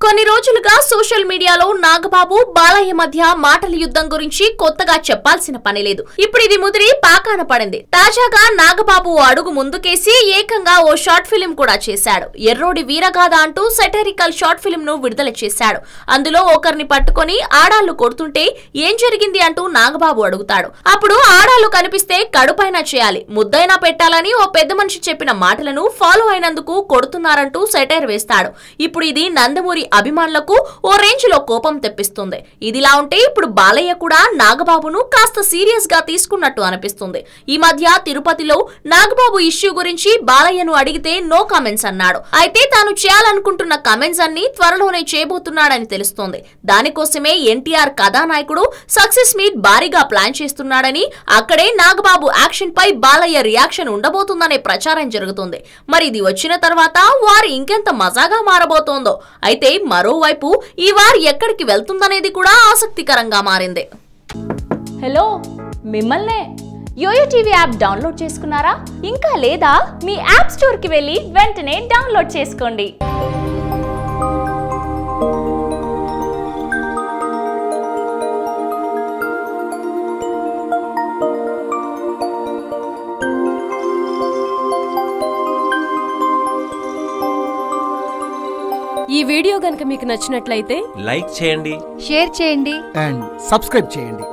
కొన్ని రోజులుగా సోషల్ మీడియాలో నాగబాబు బాలయ్య మధ్య మాటల యుద్ధం గురించి కొత్తగా చెప్పాల్సిన పని లేదు. ఇప్పుడు ఇది ముదిరి పాకాన పడింది. తాజాగా నాగబాబు అడుగు ముందుకేసి ఏకంగా ఓ షార్ట్ ఫిల్మ్ కూడా చేశాడు. ఎర్రోడి వీరగాథ అంటూ సెటరికల్ షార్ట్ ఫిల్మ్ ను విడుదల చేశాడు. అందులో ఒకరిని పట్టుకొని ఆడాళ్లు కొడుతుంటే ఏం జరిగింది అంటూ నాగబాబు అడుగుతాడు. అప్పుడు ఆడాళ్లు కనిపిస్తే కడుపైన చేయాలి, ముద్దైనా పెట్టాలని ఓ పెద్ద మనిషి చెప్పిన మాటలను ఫాలో అయినందుకు కొడుతున్నారంటూ సెటైర్ వేస్తాడు. ఇప్పుడు ఇది నందమూరి అభిమానులకు ఓ రేంజ్ లో కోపం తెప్పిస్తుంది. ఇదిలా ఉంటే ఇప్పుడు బాలయ్య కూడా నాగబాబును కాస్త సీరియస్ గా తీసుకున్నట్టు అనిపిస్తుంది. ఈ మధ్య తిరుపతిలో నాగబాబు ఇష్యూ గురించి బాలయ్యను అడిగితే నో కామెంట్స్ అన్నాడు. అయితే తాను చేయాలనుకుంటున్న కామెంట్స్ అన్ని త్వరలోనే చేయబోతున్నాడని తెలుస్తోంది. దానికోసమే ఎన్టీఆర్ కథానాయకుడు సక్సెస్ మీట్ భారీగా ప్లాన్ చేస్తున్నాడని, అక్కడే నాగబాబు యాక్షన్ పై బాలయ్య రియాక్షన్ ఉండబోతుందనే ప్రచారం జరుగుతుంది. మరి ఇది వచ్చిన తర్వాత వారు ఇంకెంత మజాగా మారబోతోందో. అయితే మరోవైపు ఈ వార్ ఎక్కడికి వెళ్తుందనేది కూడా ఆసక్తికరంగా మారింది. హలో, మిమ్మల్నే యోయో టీవీ యాప్ డౌన్లోడ్ చేసుకున్నారా? ఇంకా లేదా? మీ యాప్ స్టోర్ కి వెళ్ళి వెంటనే డౌన్లోడ్ చేసుకోండి. ఈ వీడియో గనుక మీకు నచ్చినట్లయితే లైక్ చేయండి, షేర్ చేయండి అండ్ సబ్స్క్రైబ్ చేయండి.